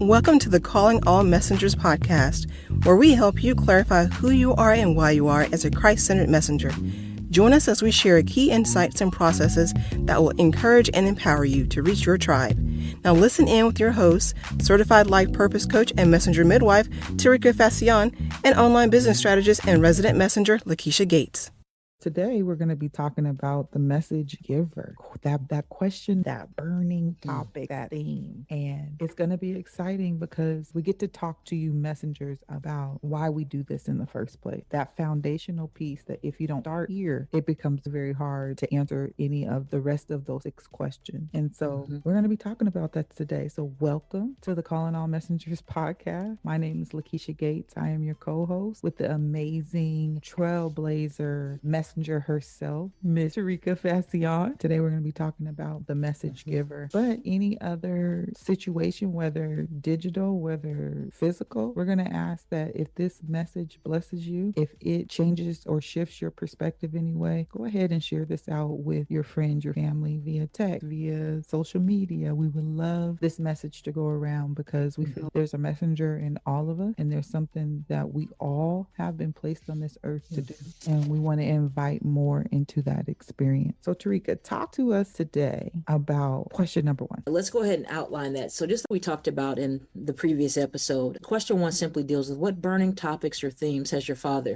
Welcome to the Calling All Messengers podcast, where we help you clarify who you are and why you are as a Christ-centered messenger. Join us as we share key insights and processes that will encourage and empower you to reach your tribe. Now listen in with your host, certified life purpose coach and messenger midwife, Terikka and online business strategist and resident messenger, Lakesha Gates. Today, we're going to be talking about the message giver, that question, that burning topic, that theme. And it's going to be exciting because we get to talk to you messengers about why we do this in the first place. That foundational piece that if you don't start here, it becomes very hard to answer any of the rest of those 6 questions. And so we're going to be talking about that today. So welcome to the Calling All Messengers podcast. My name is Lakesha Gates. I am your co-host with the amazing trailblazer messenger herself, Miss Terikka. Today we're going to be talking about the message giver, but any other situation, whether digital, whether physical, we're going to ask that if this message blesses you, if it changes or shifts your perspective anyway, go ahead and share this out with your friends, your family, via text, via social media. We would love this message to go around because we feel there's a messenger in all of us, and there's something that we all have been placed on this earth to do, and we want to invite more into that experience. So Terikka, talk to us today about question number 1. Let's go ahead and outline that. So just like we talked about in the previous episode, question 1 simply deals with what burning topics or themes has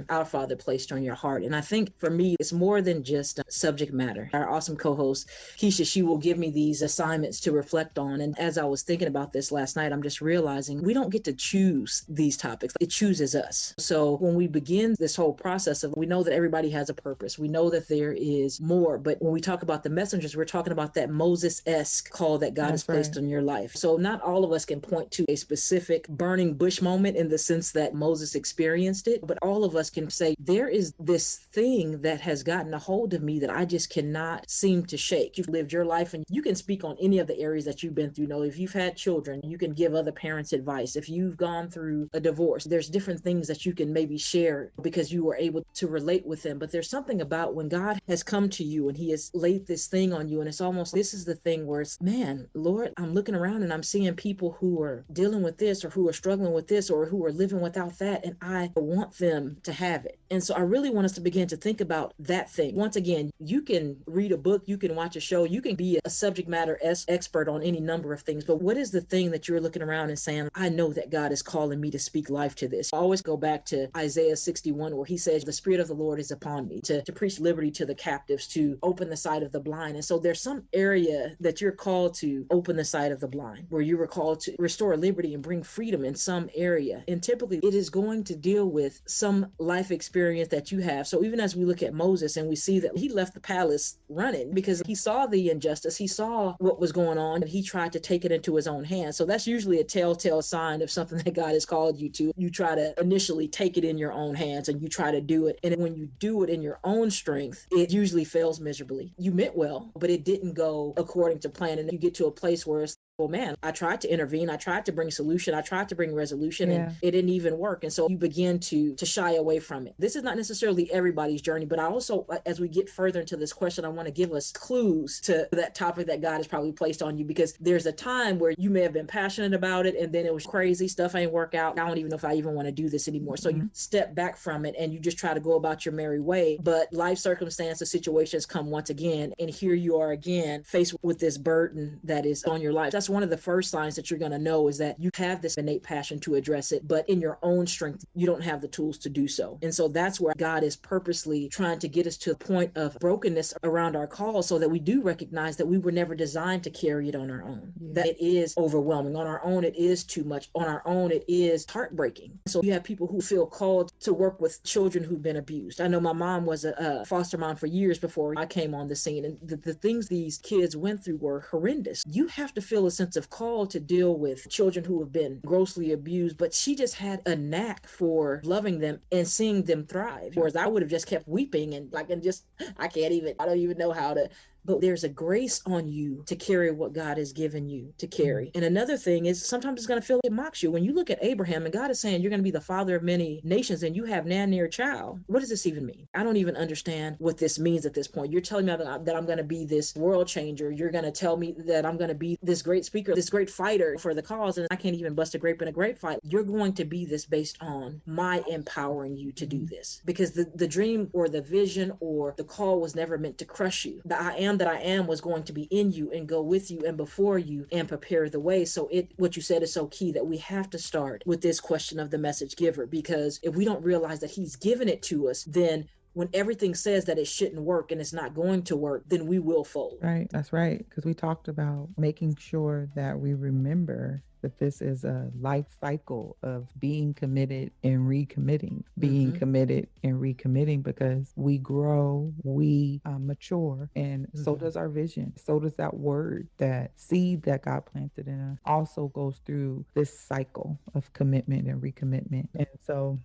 our father placed on your heart. And I think for me, it's more than just subject matter. Our awesome co-host, Keisha, she will give me these assignments to reflect on. And as I was thinking about this last night, I'm just realizing we don't get to choose these topics. It chooses us. So when we begin this whole process we know that everybody has a purpose. We know that there is more, but when we talk about the messengers, we're talking about that Moses-esque call that God has placed on your life. So not all of us can point to a specific burning bush moment in the sense that Moses experienced it, but all of us can say, there is this thing that has gotten a hold of me that I just cannot seem to shake. You've lived your life and you can speak on any of the areas that you've been through. If you've had children, you can give other parents advice. If you've gone through a divorce, there's different things that you can maybe share because you were able to relate with them. But there's something about when God has come to you and he has laid this thing on you, and it's almost, this is the thing where it's, man, Lord, I'm looking around and I'm seeing people who are dealing with this or who are struggling with this or who are living without that, and I want them to have it. And so I really want us to begin to think about that thing. Once again, you can read a book, you can watch a show, you can be a subject matter expert on any number of things, but what is the thing that you're looking around and saying, I know that God is calling me to speak life to this? I always go back to Isaiah 61 where he says, the Spirit of the Lord is upon me to preach liberty to the captives, to open the sight of the blind. And so there's some area that you're called to open the sight of the blind, where you were called to restore liberty and bring freedom in some area. And typically it is going to deal with some life experience that you have. So even as we look at Moses and we see that he left the palace running because he saw the injustice, he saw what was going on, and he tried to take it into his own hands. So that's usually a telltale sign of something that God has called you to. You try to initially take it in your own hands and you try to do it. And when you do it in your own strength, it usually fails miserably. You meant well, but it didn't go according to plan. And you get to a place where it's, well, man, I tried to intervene. I tried to bring solution. I tried to bring resolution, and it didn't even work. And so you begin to shy away from it. This is not necessarily everybody's journey, but I also, as we get further into this question, I want to give us clues to that topic that God has probably placed on you, because there's a time where you may have been passionate about it, and then it was crazy. Stuff ain't work out. I don't even know if I even want to do this anymore. So you step back from it and you just try to go about your merry way. But life circumstances, situations come once again, and here you are again faced with this burden that is on your life. That's one of the first signs that you're going to know, is that you have this innate passion to address it, but in your own strength, you don't have the tools to do so. And so that's where God is purposely trying to get us to the point of brokenness around our call, so that we do recognize that we were never designed to carry it on our own, that it is overwhelming. On our own, it is too much. On our own, it is heartbreaking. So you have people who feel called to work with children who've been abused. I know my mom was a foster mom for years before I came on the scene, and the things these kids went through were horrendous. You have to feel a sense of call to deal with children who have been grossly abused, but she just had a knack for loving them and seeing them thrive. Whereas I would have just kept weeping and I don't even know how to but there's a grace on you to carry what God has given you to carry. And another thing is sometimes it's going to feel it mocks you. When you look at Abraham and God is saying you're going to be the father of many nations and you have nan near a child, what does this even mean? I don't even understand what this means at this point. You're telling me that I'm going to be this world changer. You're going to tell me that I'm going to be this great speaker, this great fighter for the cause, and I can't even bust a grape in a grape fight. You're going to be this based on my empowering you to do this, because the dream or the vision or the call was never meant to crush you. The I am that I am was going to be in you and go with you and before you and prepare the way. So what you said is so key, that we have to start with this question of the message giver, because if we don't realize that he's given it to us, then when everything says that it shouldn't work and it's not going to work, then we will fold. Right. That's right. Because we talked about making sure that we remember that this is a life cycle of being committed and recommitting, being committed and recommitting, because we grow, we mature, and so does our vision. So does that word, that seed that God planted in us also goes through this cycle of commitment and recommitment.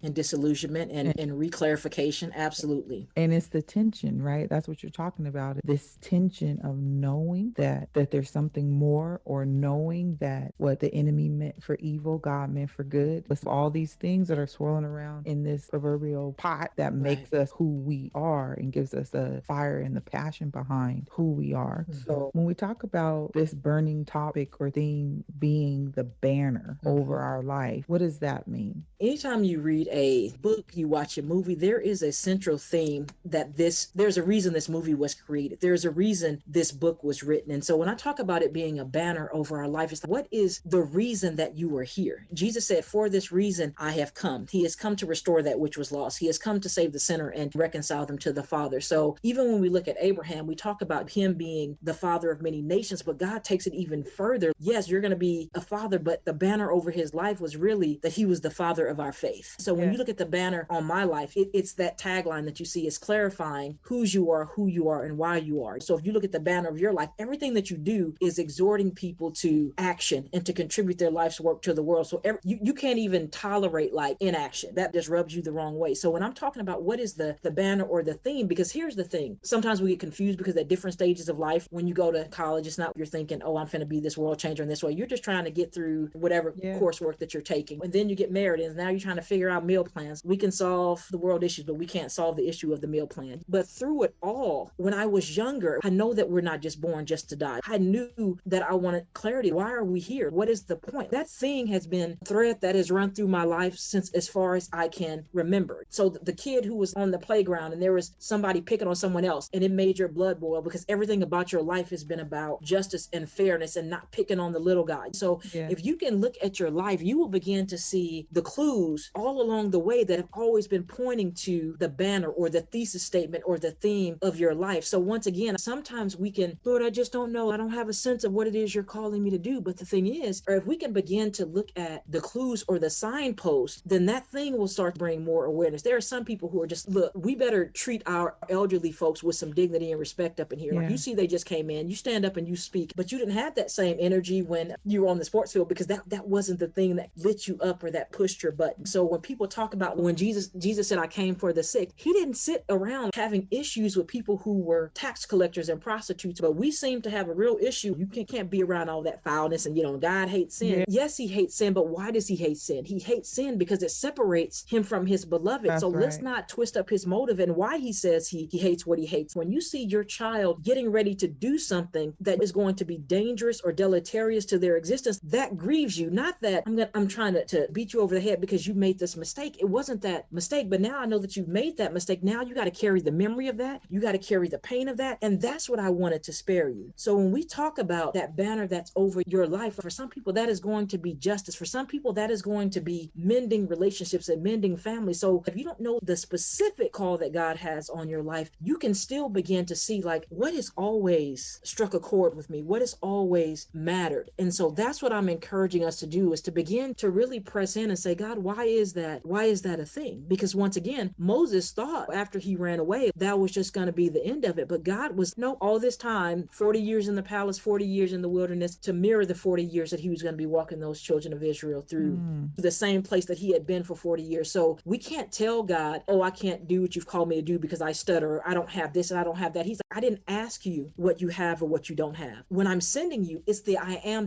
And disillusionment and reclarification. Absolutely. And it's the tension, right? That's what you're talking about. This tension of knowing that there's something more, or knowing that what the enemy meant for evil, God meant for good. It's all these things that are swirling around in this proverbial pot that makes us who we are and gives us the fire and the passion behind who we are. So when we talk about this burning topic or theme being the banner over our life, what does that mean? Anytime you read a book, you watch a movie, there is a central theme that there's a reason this movie was created. There's a reason this book was written. And so when I talk about it being a banner over our life, it's like, what is the reason that you are here? Jesus said, for this reason I have come. He has come to restore that which was lost. He has come to save the sinner and reconcile them to the Father. So even when we look at Abraham, we talk about him being the father of many nations, but God takes it even further. Yes, you're going to be a father, but the banner over his life was really that he was the father of our faith. So when you look at the banner on my life, it's that tagline that you see is clarifying who you are, and why you are. So if you look at the banner of your life, everything that you do is exhorting people to action and to contribute their life's work to the world. So you can't even tolerate like inaction. That just rubs you the wrong way. So when I'm talking about what is the banner or the theme, because here's the thing, sometimes we get confused because at different stages of life, when you go to college, it's not you're thinking, oh, I'm finna be this world changer in this way. You're just trying to get through whatever coursework that you're taking. And then you get married and now you're trying to figure out meal plans. We can solve the world issues, but we can't solve the issue of the meal plan. But through it all, when I was younger, I know that we're not just born just to die. I knew that I wanted clarity. Why are we here? What is the point? That thing has been a thread that has run through my life since as far as I can remember. So the kid who was on the playground and there was somebody picking on someone else and it made your blood boil, because everything about your life has been about justice and fairness and not picking on the little guy. So if you can look at your life, you will begin to see the clues all along the way that have always been pointing to the banner or the thesis statement or the theme of your life. So once again, sometimes we can, Lord, I just don't know. I don't have a sense of what it is you're calling me to do. But the thing is, or if we can begin to look at the clues or the signposts, then that thing will start to bring more awareness. There are some people who are just, look, we better treat our elderly folks with some dignity and respect up in here. Like you see, they just came in, you stand up and you speak, but you didn't have that same energy when you were on the sports field, because that wasn't the thing that lit you up or that pushed your button. So when people talk about when Jesus said, I came for the sick, he didn't sit around having issues with people who were tax collectors and prostitutes, but we seem to have a real issue. You can't be around all that foulness and, God hates sin. Yes, he hates sin, but why does he hate sin? He hates sin because it separates him from his beloved. That's let's not twist up his motive and why he says he hates what he hates. When you see your child getting ready to do something that is going to be dangerous or deleterious to their existence, that grieves you. Not that I'm trying to beat you over the head because you made this mistake. It wasn't that mistake, but now I know that you've made that mistake. Now you got to carry the memory of that. You got to carry the pain of that. And that's what I wanted to spare you. So when we talk about that banner that's over your life, for some people that is going to be justice. For some people that is going to be mending relationships and mending families. So if you don't know the specific call that God has on your life, you can still begin to see like what has always struck a chord with me, what has always mattered. And so that's what I'm encouraging us to do, is to begin to really press in and say, God, why is that a thing? Because once again, Moses thought after he ran away, that was just going to be the end of it. But God was all this time, 40 years in the palace, 40 years in the wilderness, to mirror the 40 years that he was going to be walking those children of Israel through the same place that he had been for 40 years. So we can't tell God, oh, I can't do what you've called me to do because I stutter, or I don't have this and I don't have that. He's like, I didn't ask you what you have or what you don't have. When I'm sending you, it's the I am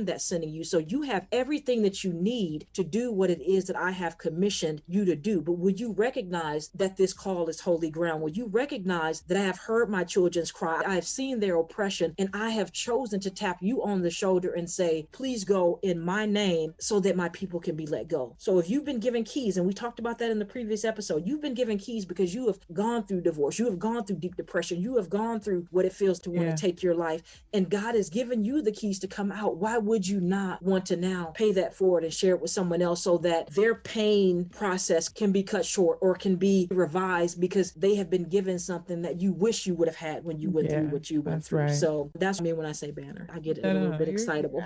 that's sending you. So you have everything that you need to do what it is that I have commissioned you to do. But would you recognize that this call is holy ground? Will you recognize that I have heard my children's cry? I have seen their oppression, and I have chosen to tap you on the shoulder and say, please go in my name so that my people can be let go. So if you've been given keys, and we talked about that in the previous episode, you've been given keys because you have gone through divorce, you have gone through deep depression, you have gone through what it feels to want to take your life, and God has given you the keys to come out. Why would you not want to now pay that forward and share it with someone else so that their pain process can be cut short or can be revised because they have been given something that you wish you would have had when you went through what you went through. Right. So that's me when I say banner. I get a little bit excitable.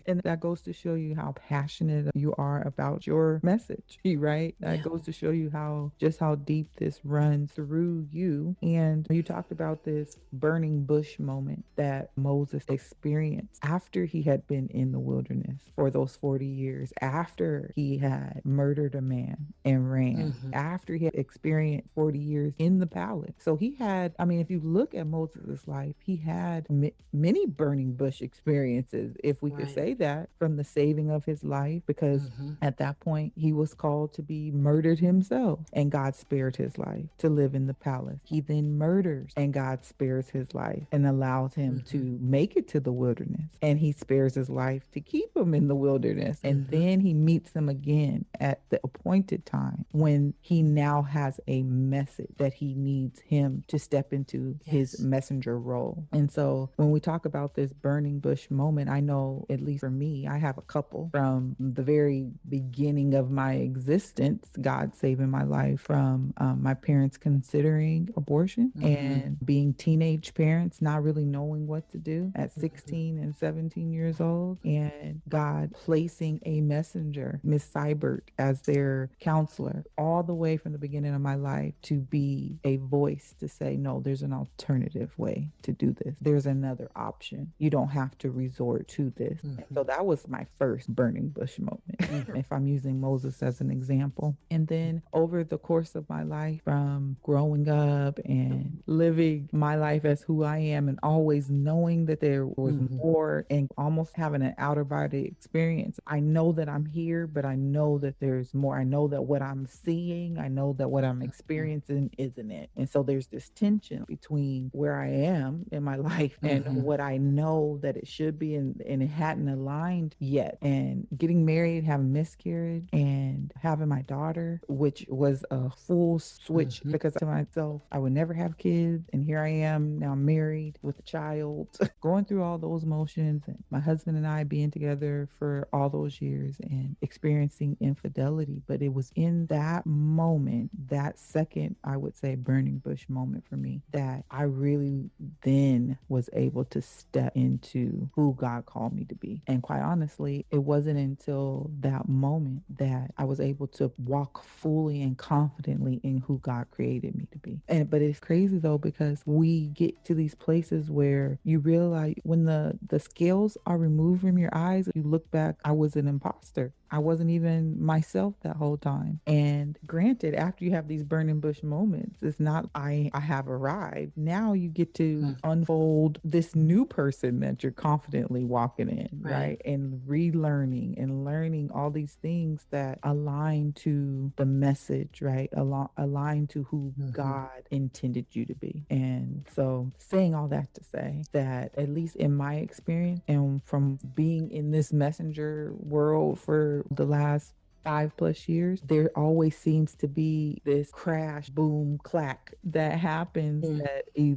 And that goes to show you how passionate you are about your message, right? That goes to show you how deep this runs through you. And you talked about this burning bush moment that Moses experienced after he had been in the wilderness for those 40 years, after he had murdered a man and ran, after he had experienced 40 years in the palace. So he had, I mean, if you look at Moses' life, he had many burning bush experiences, if we could say that, from the saving of his life, because at that point he was called to be murdered himself, and God spared his life to live in the palace. He then murders, and God spares his life and allows him to make it to the wilderness, and he spares his life to keep him in the wilderness. And then he meets him again at the appointed time when he now has a message that he needs him to step into his messenger role. And so when we talk about this burning bush moment, I know, at least for me, I have a couple from the very beginning of my existence, God saving my life from my parents considering abortion and being teenage parents, not really knowing what to do at 16 and 17 years old, and God placing a messenger, Miss Seibert, as their counselor, all the way from the beginning of my life to be a voice to say, no, there's an alternative way to do this. There's another option. You don't have to resort to this. So that was my first burning bush moment, if I'm using Moses as an example. And then over the course of my life, from growing up and living my life as who I am and always knowing that there was more and almost having an outer body experience, I know that I'm here, but I know that there's more. I know that what I'm seeing, I know that what I'm experiencing isn't it. And so there's this tension between where I am in my life and what I know that it should be, and it hadn't aligned yet. And getting married, having miscarriage, and having my daughter, which was a full switch because to myself, I would never have kids. And here I am now married with a child, going through all those motions, and my husband and I being together for all those years and experiencing infidelity. But it was in that moment, that second, I would say, burning bush moment for me, that I really then was able to step into who God called me to be. And quite honestly, it wasn't until that moment that I was able to walk fully and confidently in who God created me to be. But it's crazy though, because we get to these places where you realize when the scales are removed from your eyes, you look back, I was an imposter. I wasn't even myself that whole time. And granted, after you have these burning bush moments, it's not I have arrived. Now you get to unfold this new person that you're confidently walking in, right? And relearning and learning all these things that align to the message, right? Align to who God intended you to be. And so saying all that to say that, at least in my experience and from being in this messenger world for the last 5+ years, there always seems to be this crash, boom, clack that happens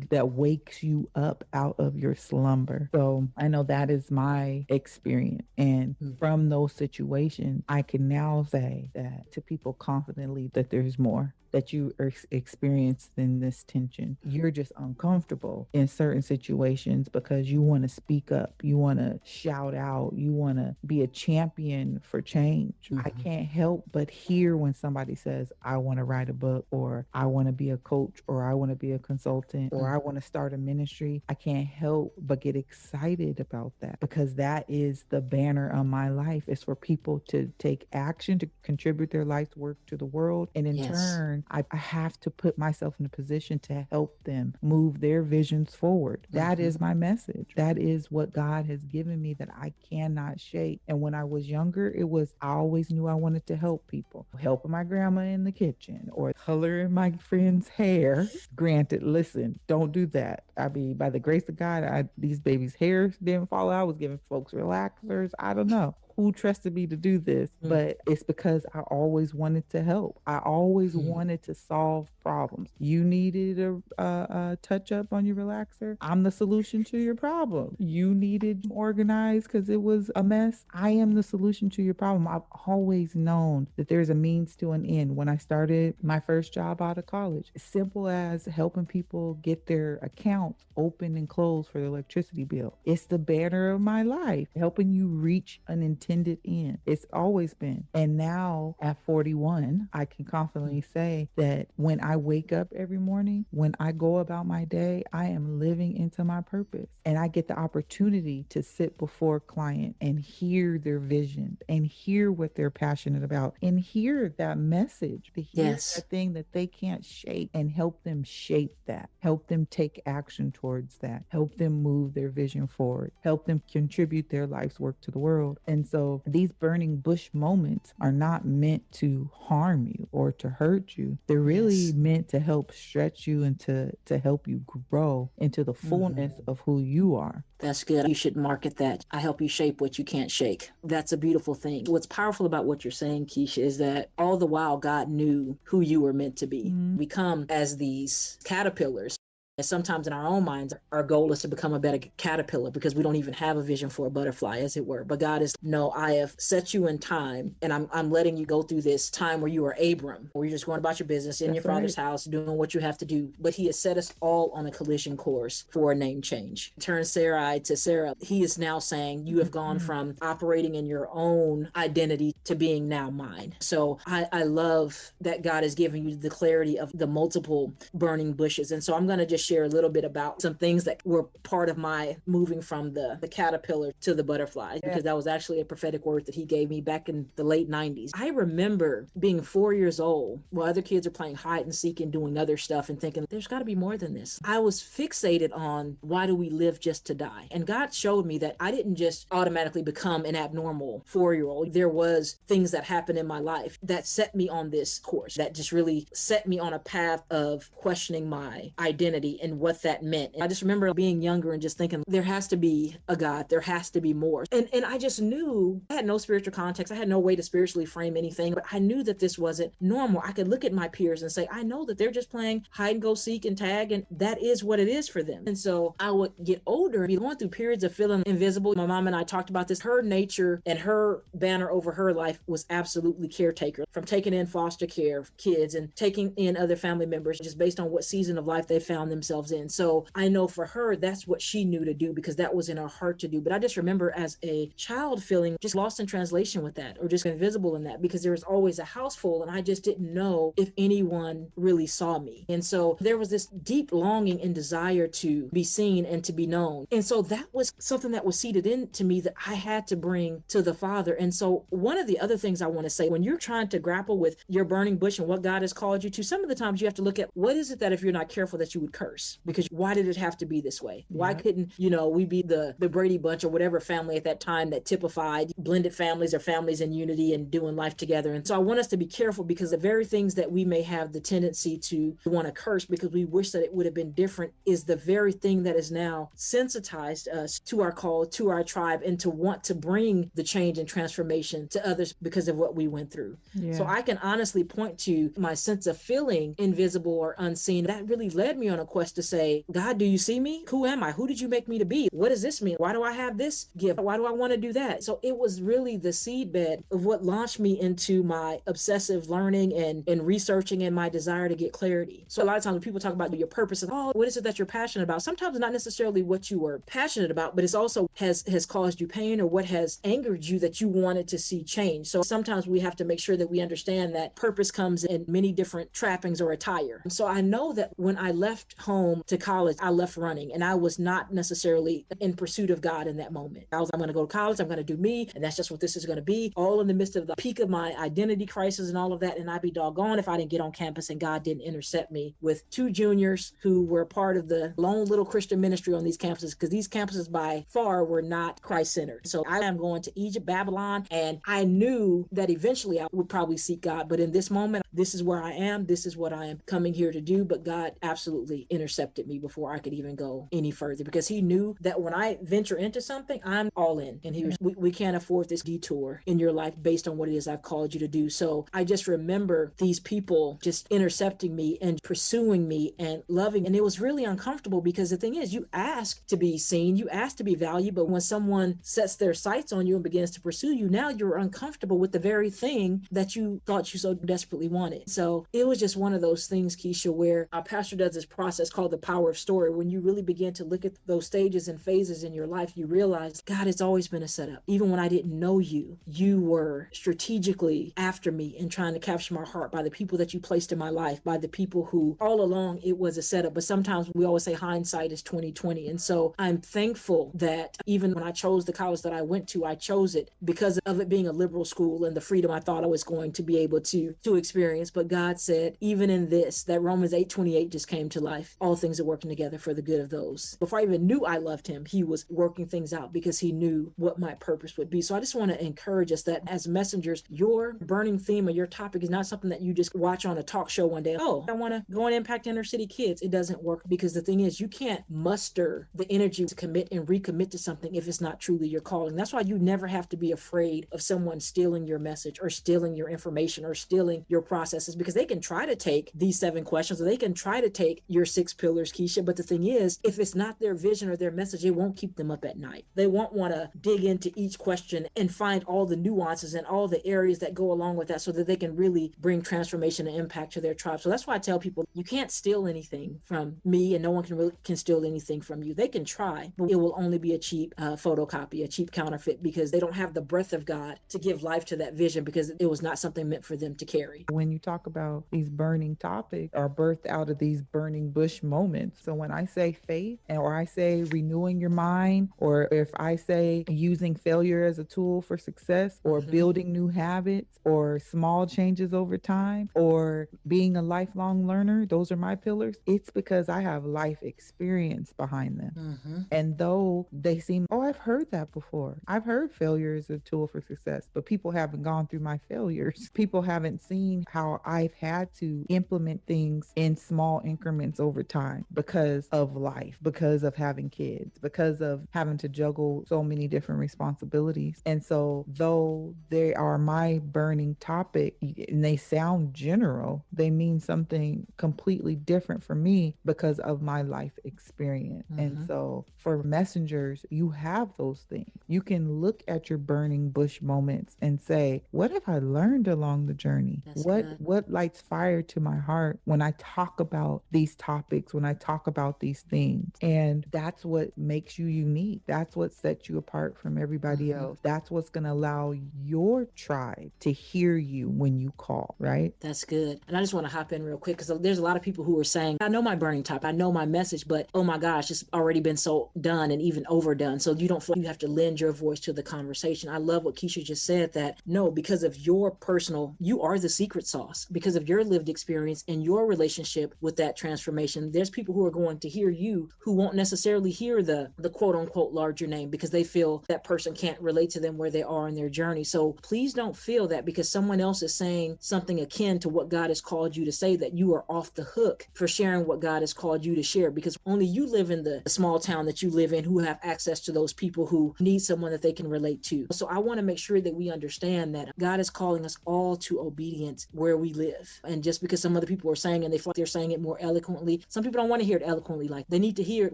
that wakes you up out of your slumber. So I know that is my experience. And from those situations, I can now say that to people confidently that there's more. that you are experiencing this tension. You're just uncomfortable in certain situations because you want to speak up, you want to shout out, you want to be a champion for change. I can't help but hear when somebody says, I want to write a book, or I want to be a coach, or I want to be a consultant, or I want to start a ministry. I can't help but get excited about that, because that is the banner of my life. It's for people to take action, to contribute their life's work to the world. And in turn, I have to put myself in a position to help them move their visions forward. That is my message. That is what God has given me that I cannot shake. And when I was younger, I always knew I wanted to help people. Helping my grandma in the kitchen or coloring my friend's hair. Granted, listen, don't do that. I mean, by the grace of God, these babies' hair didn't fall out. I was giving folks relaxers. I don't know who trusted me to do this, but it's because I always wanted to help. I always wanted to solve problems. You needed a touch up on your relaxer. I'm the solution to your problem. You needed organized because it was a mess. I am the solution to your problem. I've always known that there's a means to an end. When I started my first job out of college, as simple as helping people get their accounts open and closed for their electricity bill. It's the banner of my life, helping you reach an intended end. It's always been. And now at 41, I can confidently say that when I wake up every morning, when I go about my day, I am living into my purpose. And I get the opportunity to sit before a client and hear their vision and hear what they're passionate about and hear that message, to hear that thing that they can't shake, and help them shape that, help them take action towards that, help them move their vision forward, help them contribute their life's work to the world. And so these burning bush moments are not meant to harm you or to hurt you. They're really meant to help stretch you and to help you grow into the fullness of who you are. That's good. You should market that. I help you shape what you can't shake. That's a beautiful thing. What's powerful about what you're saying, Keisha, is that all the while God knew who you were meant to be. We come as these caterpillars. And sometimes in our own minds, our goal is to become a better caterpillar because we don't even have a vision for a butterfly, as it were. But God is, no, I have set you in time, and I'm letting you go through this time where you are Abram, where you're just going about your business in your father's house, doing what you have to do. But he has set us all on a collision course for a name change. Turn Sarai to Sarah. He is now saying, you have gone from operating in your own identity to being now mine. So I love that God has given you the clarity of the multiple burning bushes. And so I'm going to just share a little bit about some things that were part of my moving from the caterpillar to the butterfly, because that was actually a prophetic word that he gave me back in the late 90s. I remember being 4 years old while other kids are playing hide and seek and doing other stuff and thinking, there's got to be more than this. I was fixated on, why do we live just to die? And God showed me that I didn't just automatically become an abnormal 4-year-old. There was things that happened in my life that set me on this course, that just really set me on a path of questioning my identity and what that meant. And I just remember being younger and just thinking, there has to be a God, there has to be more. And I just knew, I had no spiritual context, I had no way to spiritually frame anything, but I knew that this wasn't normal. I could look at my peers and say, I know that they're just playing hide and go seek and tag, and that is what it is for them. And so I would get older and be going through periods of feeling invisible. My mom and I talked about this. Her nature and her banner over her life was absolutely caretaker, from taking in foster care of kids and taking in other family members just based on what season of life they found themselves in. So I know for her, that's what she knew to do, because that was in her heart to do. But I just remember as a child feeling just lost in translation with that, or just invisible in that, because there was always a house full and I just didn't know if anyone really saw me. And so there was this deep longing and desire to be seen and to be known. And so that was something that was seeded into me that I had to bring to the Father. And so one of the other things I want to say, when you're trying to grapple with your burning bush and what God has called you to, some of the times you have to look at, what is it that if you're not careful that you would curse? Because why did it have to be this way? Why couldn't, we be the Brady Bunch or whatever family at that time that typified blended families or families in unity and doing life together? And so I want us to be careful, because the very things that we may have the tendency to want to curse because we wish that it would have been different is the very thing that is now sensitized us to our call, to our tribe, and to want to bring the change and transformation to others because of what we went through. So I can honestly point to my sense of feeling invisible or unseen. That really led me on a question request to say, God, do you see me? Who am I? Who did you make me to be? What does this mean? Why do I have this gift? Why do I want to do that? So it was really the seedbed of what launched me into my obsessive learning and researching and my desire to get clarity. So a lot of times when people talk about your purpose, and what is it that you're passionate about? Sometimes it's not necessarily what you were passionate about, but it's also has caused you pain or what has angered you that you wanted to see change. So sometimes we have to make sure that we understand that purpose comes in many different trappings or attire. So I know that when I left home to college, I left running, and I was not necessarily in pursuit of God in that moment. I'm going to go to college, I'm going to do me, and that's just what this is going to be, all in the midst of the peak of my identity crisis and all of that. And I'd be doggone if I didn't get on campus and God didn't intercept me with two juniors who were part of the lone little Christian ministry on these campuses, because these campuses by far were not Christ-centered. So I am going to Egypt, Babylon, and I knew that eventually I would probably seek God. But in this moment, this is where I am. This is what I am coming here to do. But God absolutely intercepted me before I could even go any further, because he knew that when I venture into something, I'm all in. And he was, we can't afford this detour in your life based on what it is I've called you to do. So I just remember these people just intercepting me and pursuing me and loving. And it was really uncomfortable, because the thing is, you ask to be seen, you ask to be valued, but when someone sets their sights on you and begins to pursue you, now you're uncomfortable with the very thing that you thought you so desperately wanted. So it was just one of those things, Keisha, where our pastor does this process called the power of story. When you really begin to look at those stages and phases in your life, you realize, God, it's always been a setup. Even when I didn't know you, you were strategically after me and trying to capture my heart by the people that you placed in my life, by the people who all along it was a setup. But sometimes we always say hindsight is 2020. And so I'm thankful that even when I chose the college that I went to, I chose it because of it being a liberal school and the freedom I thought I was going to be able to experience. But God said, even in this, that Romans 8:28 just came to life. All things are working together for the good of those. Before I even knew I loved him, he was working things out because he knew what my purpose would be. So I just want to encourage us that as messengers, your burning theme or your topic is not something that you just watch on a talk show one day. Oh, I want to go and impact inner city kids. It doesn't work, because the thing is, you can't muster the energy to commit and recommit to something if it's not truly your calling. That's why you never have to be afraid of someone stealing your message or stealing your information or stealing your processes, because they can try to take these 7 questions or they can try to take your 6 pillars, Keisha. But the thing is, if it's not their vision or their message, it won't keep them up at night. They won't want to dig into each question and find all the nuances and all the areas that go along with that so that they can really bring transformation and impact to their tribe. So that's why I tell people, you can't steal anything from me, and no one can steal anything from you. They can try, but it will only be a cheap photocopy, a cheap counterfeit, because they don't have the breath of God to give life to that vision, because it was not something meant for them to carry. When you talk about these burning topics are birthed out of these burning bush moments. So when I say faith, or I say renewing your mind, or if I say using failure as a tool for success, or building new habits, or small changes over time, or being a lifelong learner, those are my pillars. It's because I have life experience behind them. And though they seem, oh, I've heard that before. I've heard failure is a tool for success, but people haven't gone through my failures. People haven't seen how I've had to implement things in small increments over time because of life, because of having kids, because of having to juggle so many different responsibilities. And so though they are my burning topic and they sound general, they mean something completely different for me because of my life experience. And so for messengers, you have those things. You can look at your burning bush moments and say, what have I learned along the journey? What lights fire to my heart when I talk about these topics, when I talk about these themes? And that's what makes you unique. That's what sets you apart from everybody else. That's what's going to allow your tribe to hear you when you call, right? That's good. And I just want to hop in real quick, because there's a lot of people who are saying, I know my burning topic, I know my message, but oh my gosh, it's already been so done and even overdone. So you don't feel like you have to lend your voice to the conversation. I love what Keisha just said, that no, because of your personal, you are the secret sauce. Because of your lived experience and your relationship with that transformation, there's people who are going to hear you who won't necessarily hear the quote unquote larger name, because they feel that person can't relate to them where they are in their journey. So please don't feel that because someone else is saying something akin to what God has called you to say, that you are off the hook for sharing what God has called you to share, because only you live in the small town that you live in who have access to those people who need someone that they can relate to. So I want to make sure that we understand that God is calling us all to obedience where we live. And just because some other people are saying, and they feel like they're saying it more eloquently, Some people don't want to hear it eloquently. Like, they need to hear it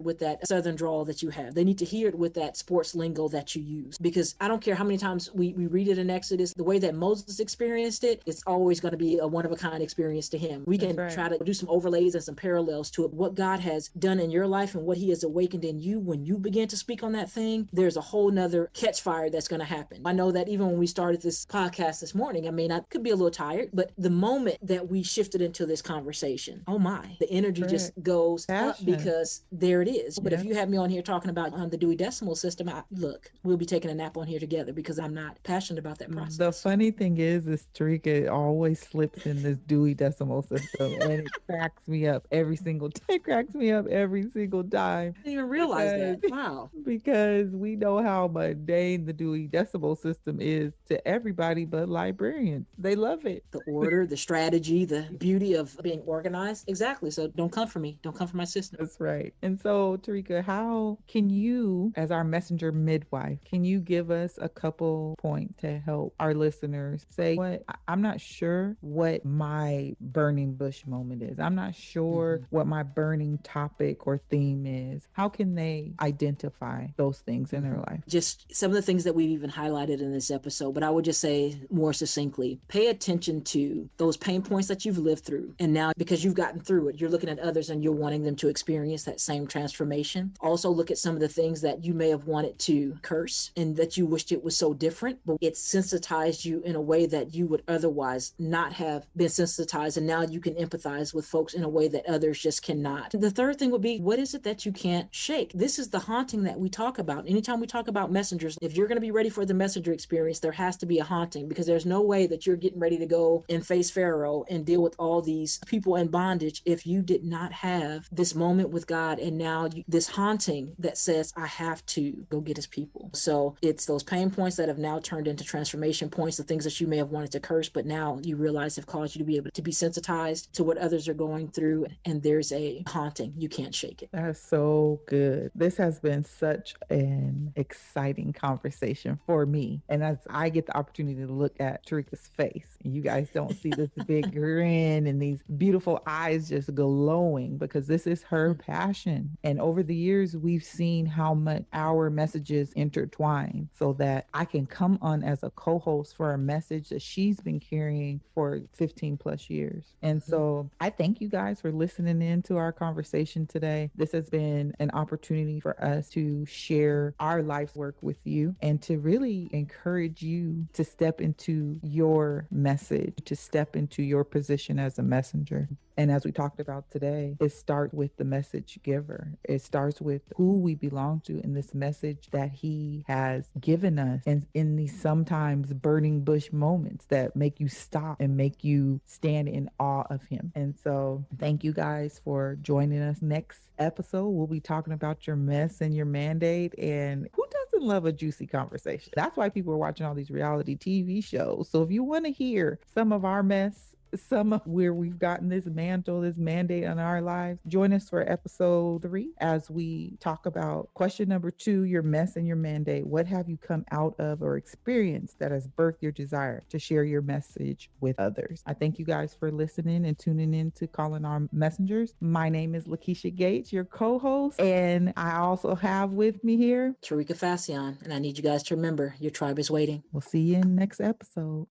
with that Southern drawl that you have. They need to hear it with that sports lingo that you use. Because I don't care how many times we read it in Exodus, the way that Moses experienced it, it's always going to be a one-of-a-kind experience to him. We can try to do some overlays and some parallels to it. What God has done in your life and what he has awakened in you when you begin to speak on that thing, there's a whole nother catch fire that's going to happen. I know that even when we started this podcast this morning, I could be a little tired, but the moment that we shifted into this conversation, oh my, the energy just goes up because there it is. But if you have me on here talking about the Dewey Decimal System, look, we'll be taking a nap on here together because I'm not passionate about that process. The funny thing is Terikka always slips in this Dewey Decimal System and it cracks me up every single time. It cracks me up every single time. I didn't even realize that. Wow. Because we know how mundane the Dewey Decimal System is to everybody but librarians. They love it. The order, the strategy, the beauty of being organized. Exactly. So don't come for me. Don't come for my system. That's right. And so, Terikka, how can you, as our messenger midwife, can you give us a couple points to help our listeners say, what I'm not sure what my burning bush moment is. I'm not sure what my burning topic or theme is. How can they identify those things in their life? Just some of the things that we've even highlighted in this episode, but I would just say more succinctly, pay attention to those pain points that you've lived through. And now, because you've gotten through it, you're looking at others and you're wanting them to experience that same transformation. Also look at some of the things that you may have wanted to curse and that you wished it was so different, but it sensitized you in a way that you would otherwise not have been sensitized. And now you can empathize with folks in a way that others just cannot. The third thing would be, what is it that you can't shake? This is the haunting that we talk about. Anytime we talk about messengers, if you're going to be ready for the messenger experience, there has to be a haunting, because there's no way that you're getting ready to go and face Pharaoh and deal with all these people in bondage if you did not have this moment with God. And now this haunting that says, I have to go get his people. So it's those pain points that have now turned into transformation points, the things that you may have wanted to curse, but now you realize have caused you to be able to be sensitized to what others are going through. And there's a haunting. You can't shake it. That's so good. This has been such an exciting conversation for me. And as I get the opportunity to look at Terikka's face, and you guys don't see this big grin and these beautiful eyes just glowing, because this is her passion. And over the years, we've seen how much our messages intertwine so that I can come on as a co-host for a message that she's been carrying for 15 plus years. And so I thank you guys for listening in to our conversation today. This has been an opportunity for us to share our life's work with you and to really encourage you to step into your message, to step into your position as a messenger. And as we talked about today, it starts with the message giver. It starts with who we belong to in this message that he has given us, and in these sometimes burning bush moments that make you stop and make you stand in awe of him. And so thank you guys for joining us. Next episode, we'll be talking about your mess and your mandate, and who doesn't love a juicy conversation? That's why people are watching all these reality TV shows. So if you want to hear some of our mess, some of where we've gotten this mantle, this mandate on our lives, join us for episode 3 as we talk about question number 2, your mess and your mandate. What have you come out of or experienced that has birthed your desire to share your message with others? I thank you guys for listening and tuning in to Calling Our Messengers. My name is Lakesha Gates, your co-host, and I also have with me here Terikka Fascion, and I need you guys to remember, your tribe is waiting. We'll see you in the next episode.